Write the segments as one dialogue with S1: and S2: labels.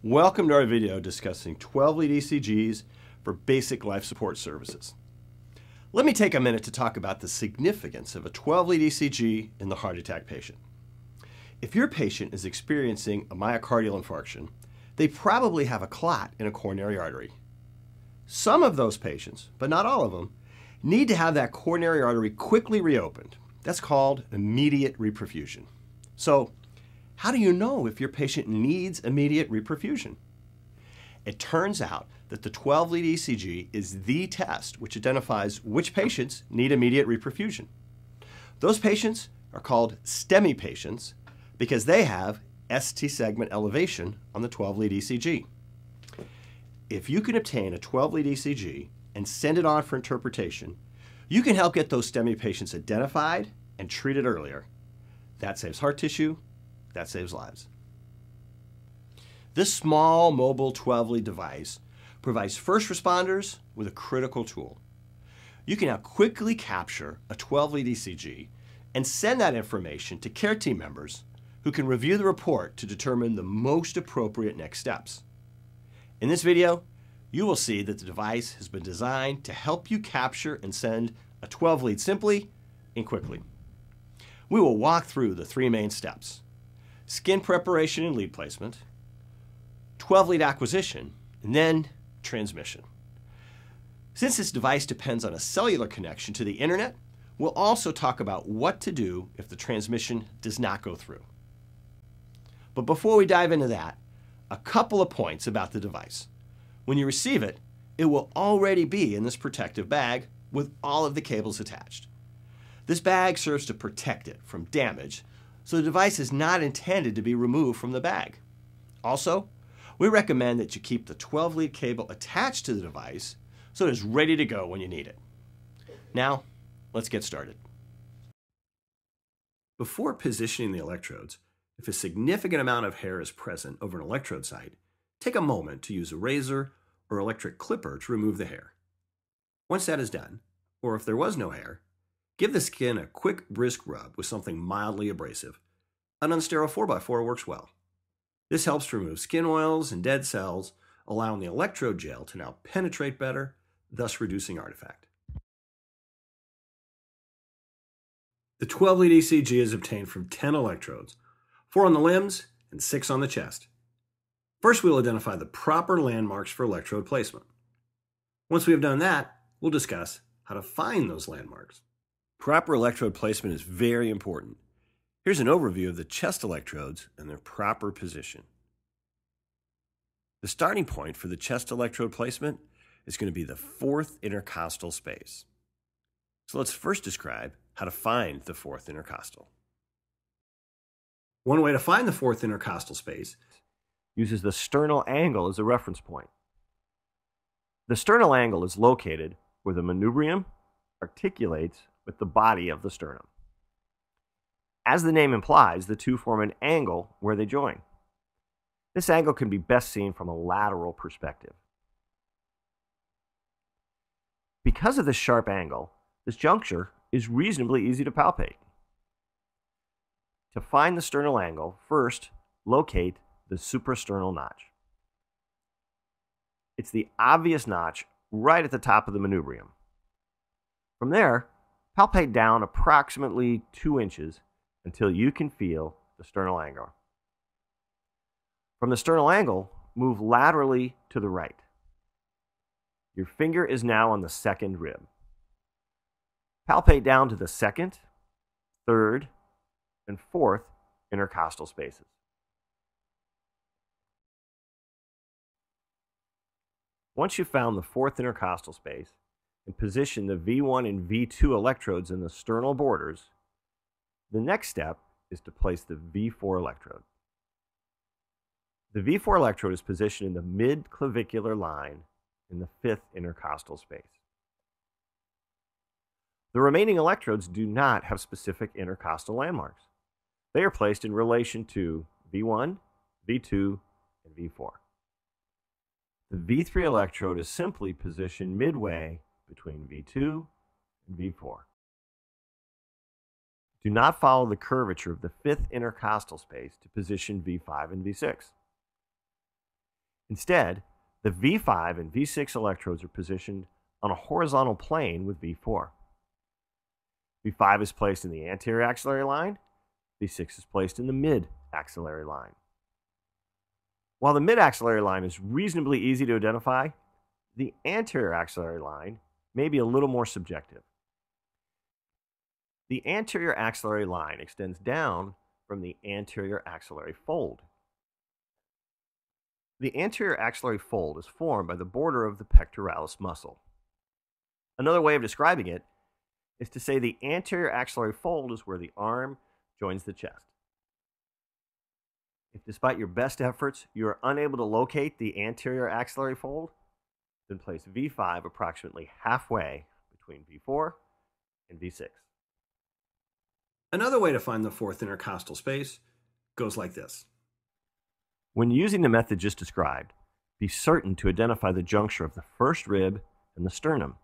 S1: Welcome to our video discussing 12-lead ECGs for basic life support services. Let me take a minute to talk about the significance of a 12-lead ECG in the heart attack patient. If your patient is experiencing a myocardial infarction, they probably have a clot in a coronary artery. Some of those patients, but not all of them, need to have that coronary artery quickly reopened. That's called immediate reperfusion. So, how do you know if your patient needs immediate reperfusion? It turns out that the 12-lead ECG is the test which identifies which patients need immediate reperfusion. Those patients are called STEMI patients because they have ST segment elevation on the 12-lead ECG. If you can obtain a 12-lead ECG and send it on for interpretation, you can help get those STEMI patients identified and treated earlier. That saves heart tissue. That saves lives. This small mobile 12-lead device provides first responders with a critical tool. You can now quickly capture a 12-lead ECG and send that information to care team members who can review the report to determine the most appropriate next steps. In this video, you will see that the device has been designed to help you capture and send a 12-lead simply and quickly. We will walk through the three main steps: skin preparation and lead placement, 12-lead acquisition, and then transmission. Since this device depends on a cellular connection to the internet, we'll also talk about what to do if the transmission does not go through. But before we dive into that, a couple of points about the device. When you receive it, it will already be in this protective bag with all of the cables attached. This bag serves to protect it from damage, so the device is not intended to be removed from the bag. Also, we recommend that you keep the 12-lead cable attached to the device so it is ready to go when you need it. Now, let's get started. Before positioning the electrodes, if a significant amount of hair is present over an electrode site, take a moment to use a razor or electric clipper to remove the hair. Once that is done, or if there was no hair, give the skin a quick, brisk rub with something mildly abrasive. An unsterile 4x4 works well. This helps to remove skin oils and dead cells, allowing the electrode gel to now penetrate better, thus reducing artifact. The 12-lead ECG is obtained from 10 electrodes, 4 on the limbs and 6 on the chest. First, we'll identify the proper landmarks for electrode placement. Once we have done that, we'll discuss how to find those landmarks. Proper electrode placement is very important. Here's an overview of the chest electrodes and their proper position. The starting point for the chest electrode placement is going to be the fourth intercostal space. So let's first describe how to find the fourth intercostal. One way to find the fourth intercostal space uses the sternal angle as a reference point. The sternal angle is located where the manubrium articulates with the body of the sternum. As the name implies, the two form an angle where they join. This angle can be best seen from a lateral perspective. Because of this sharp angle, this juncture is reasonably easy to palpate. To find the sternal angle, first locate the suprasternal notch. It's the obvious notch right at the top of the manubrium. From there, palpate down approximately 2 inches until you can feel the sternal angle. From the sternal angle, move laterally to the right. Your finger is now on the second rib. Palpate down to the second, third, and fourth intercostal spaces. Once you've found the fourth intercostal space and position the V1 and V2 electrodes in the sternal borders, the next step is to place the V4 electrode. The V4 electrode is positioned in the mid-clavicular line in the fifth intercostal space. The remaining electrodes do not have specific intercostal landmarks. They are placed in relation to V1, V2, and V4. The V3 electrode is simply positioned midway between V2 and V4. Do not follow the curvature of the fifth intercostal space to position V5 and V6. Instead, the V5 and V6 electrodes are positioned on a horizontal plane with V4. V5 is placed in the anterior axillary line, V6 is placed in the mid-axillary line. While the mid-axillary line is reasonably easy to identify, the anterior axillary line may be a little more subjective. The anterior axillary line extends down from the anterior axillary fold. The anterior axillary fold is formed by the border of the pectoralis muscle. Another way of describing it is to say the anterior axillary fold is where the arm joins the chest. If despite your best efforts you are unable to locate the anterior axillary fold, then place V5 approximately halfway between V4 and V6. Another way to find the fourth intercostal space goes like this. When using the method just described, be certain to identify the juncture of the first rib and the sternum.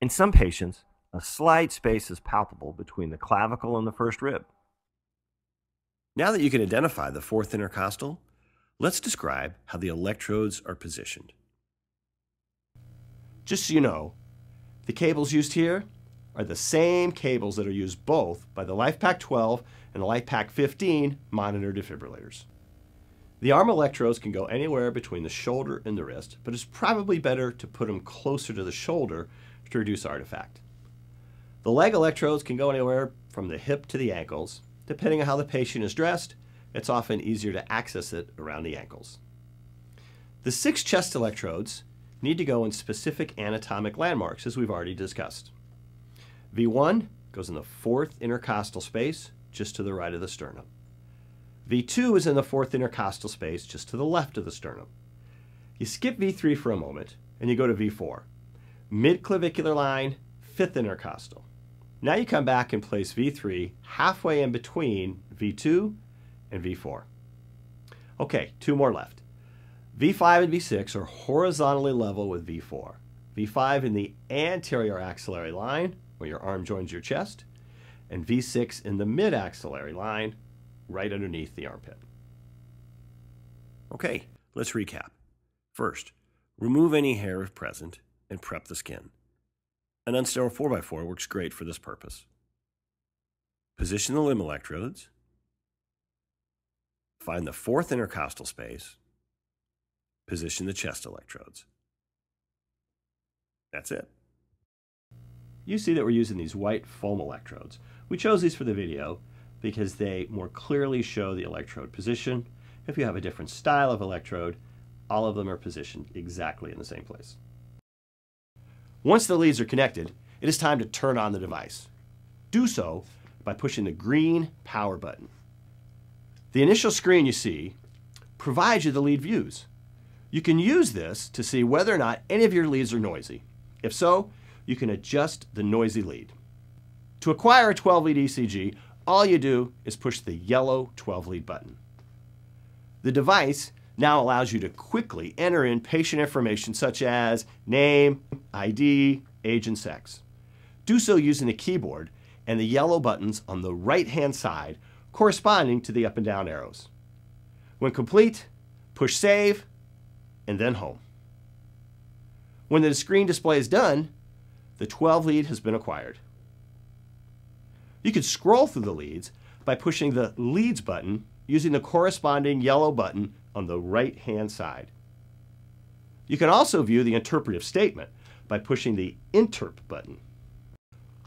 S1: In some patients, a slight space is palpable between the clavicle and the first rib. Now that you can identify the fourth intercostal, let's describe how the electrodes are positioned. Just so you know, the cables used here are the same cables that are used both by the LifePak 12 and the LifePak 15 monitor defibrillators. The arm electrodes can go anywhere between the shoulder and the wrist, but it's probably better to put them closer to the shoulder to reduce artifact. The leg electrodes can go anywhere from the hip to the ankles. Depending on how the patient is dressed, it's often easier to access it around the ankles. The 6 chest electrodes need to go in specific anatomic landmarks, as we've already discussed. V1 goes in the fourth intercostal space, just to the right of the sternum. V2 is in the fourth intercostal space, just to the left of the sternum. You skip V3 for a moment, and you go to V4. Mid-clavicular line, fifth intercostal. Now you come back and place V3 halfway in between V2 and V4. Okay, 2 more left. V5 and V6 are horizontally level with V4. V5 in the anterior axillary line, where your arm joins your chest, and V6 in the mid-axillary line, right underneath the armpit. Okay, let's recap. First, remove any hair if present and prep the skin. An unsterile 4x4 works great for this purpose. Position the limb electrodes. Find the fourth intercostal space. Position the chest electrodes. That's it. You see that we're using these white foam electrodes. We chose these for the video because they more clearly show the electrode position. If you have a different style of electrode, all of them are positioned exactly in the same place. Once the leads are connected, it is time to turn on the device. Do so by pushing the green power button. The initial screen you see provides you the lead views. You can use this to see whether or not any of your leads are noisy. If so, you can adjust the noisy lead. To acquire a 12-lead ECG, all you do is push the yellow 12-lead button. The device now allows you to quickly enter in patient information such as name, ID, age, and sex. Do so using the keyboard and the yellow buttons on the right-hand side corresponding to the up and down arrows. When complete, push save and then home. When the screen display is done, the 12-lead has been acquired. You can scroll through the leads by pushing the Leads button using the corresponding yellow button on the right-hand side. You can also view the interpretive statement by pushing the Interp button.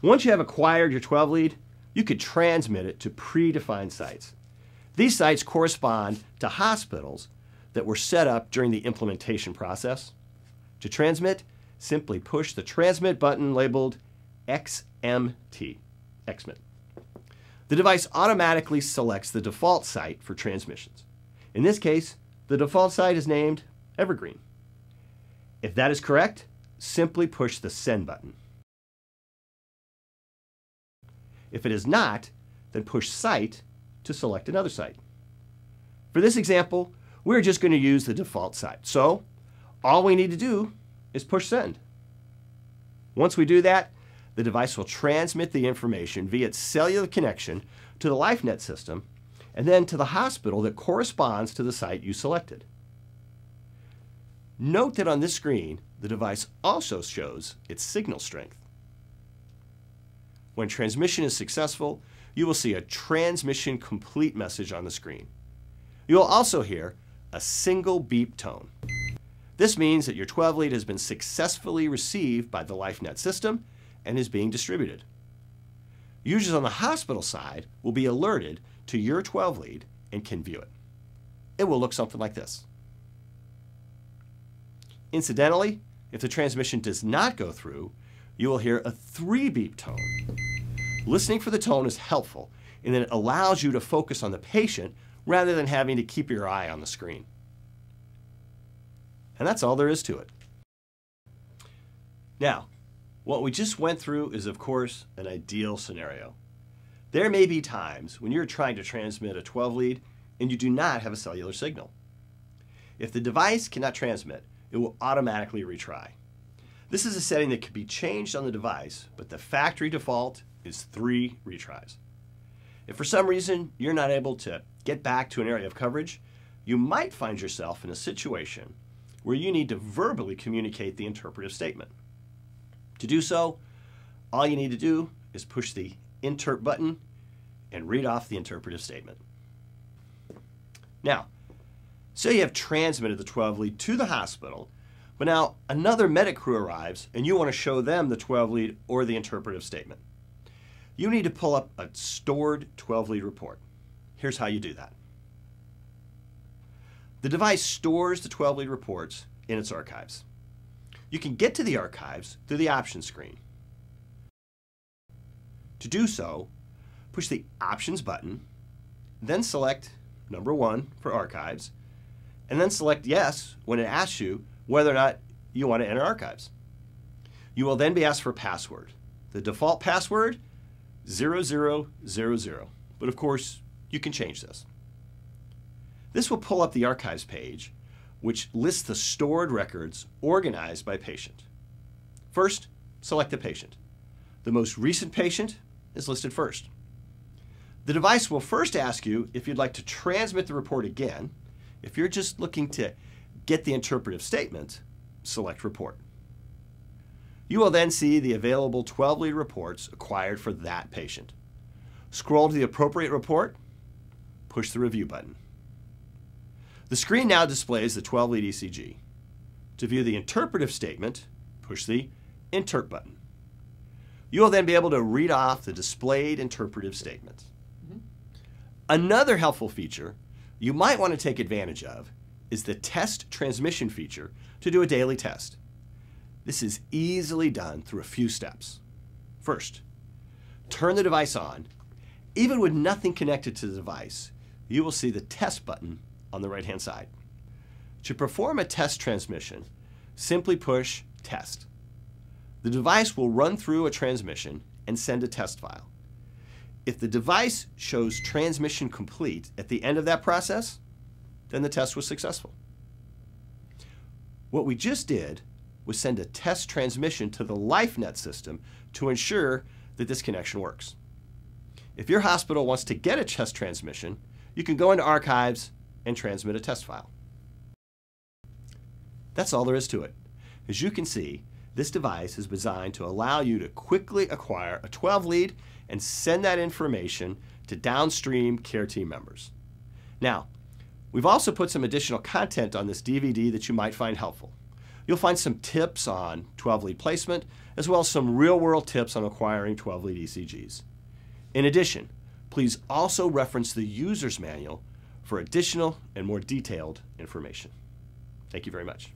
S1: Once you have acquired your 12-lead, you could transmit it to predefined sites. These sites correspond to hospitals that were set up during the implementation process. To transmit, simply push the Transmit button labeled XMT. The device automatically selects the default site for transmissions. In this case, the default site is named Evergreen. If that is correct, simply push the Send button. If it is not, then push Site to select another site. For this example, we're just going to use the default site. So, all we need to do is push Send. Once we do that, the device will transmit the information via its cellular connection to the LifeNet system and then to the hospital that corresponds to the site you selected. Note that on this screen, the device also shows its signal strength. When transmission is successful, you will see a transmission complete message on the screen. You will also hear a single beep tone. This means that your 12 lead has been successfully received by the LifeNet system and is being distributed. Users on the hospital side will be alerted to your 12 lead and can view it. It will look something like this. Incidentally, if the transmission does not go through, you will hear a 3-beep tone. Listening for the tone is helpful in that it allows you to focus on the patient rather than having to keep your eye on the screen. And that's all there is to it. Now, what we just went through is, of course, an ideal scenario. There may be times when you're trying to transmit a 12 lead and you do not have a cellular signal. If the device cannot transmit, it will automatically retry. This is a setting that can be changed on the device, but the factory default is 3 retries. If for some reason you're not able to get back to an area of coverage, you might find yourself in a situation where you need to verbally communicate the interpretive statement. To do so, all you need to do is push the Interp button and read off the interpretive statement. Now, say you have transmitted the 12 lead to the hospital, but now another medic crew arrives and you want to show them the 12 lead or the interpretive statement. You need to pull up a stored 12 lead report. Here's how you do that. The device stores the 12 lead reports in its archives. You can get to the archives through the options screen. To do so, push the Options button, then select number 1 for archives, and then select Yes when it asks you whether or not you want to enter archives. You will then be asked for a password. The default password, 0000, but of course you can change this. This will pull up the archives page, which lists the stored records organized by patient. First, select the patient. The most recent patient is listed first. The device will first ask you if you'd like to transmit the report again. If you're just looking to get the interpretive statement, select Report. You will then see the available 12 lead reports acquired for that patient. Scroll to the appropriate report, push the Review button. The screen now displays the 12 lead ECG. To view the interpretive statement, push the Interp button. You will then be able to read off the displayed interpretive statement. Another helpful feature you might want to take advantage of is the Test Transmission feature to do a daily test. This is easily done through a few steps. First, turn the device on. Even with nothing connected to the device, you will see the Test button on the right-hand side. To perform a test transmission, simply push Test. The device will run through a transmission and send a test file. If the device shows transmission complete at the end of that process, then the test was successful. What we just did was send a test transmission to the LifeNet system to ensure that this connection works. If your hospital wants to get a test transmission, you can go into Archives and transmit a test file. That's all there is to it. As you can see, this device is designed to allow you to quickly acquire a 12 lead and send that information to downstream care team members. Now, we've also put some additional content on this DVD that you might find helpful. You'll find some tips on 12 lead placement, as well as some real-world tips on acquiring 12 lead ECGs. In addition, please also reference the user's manual for additional and more detailed information. Thank you very much.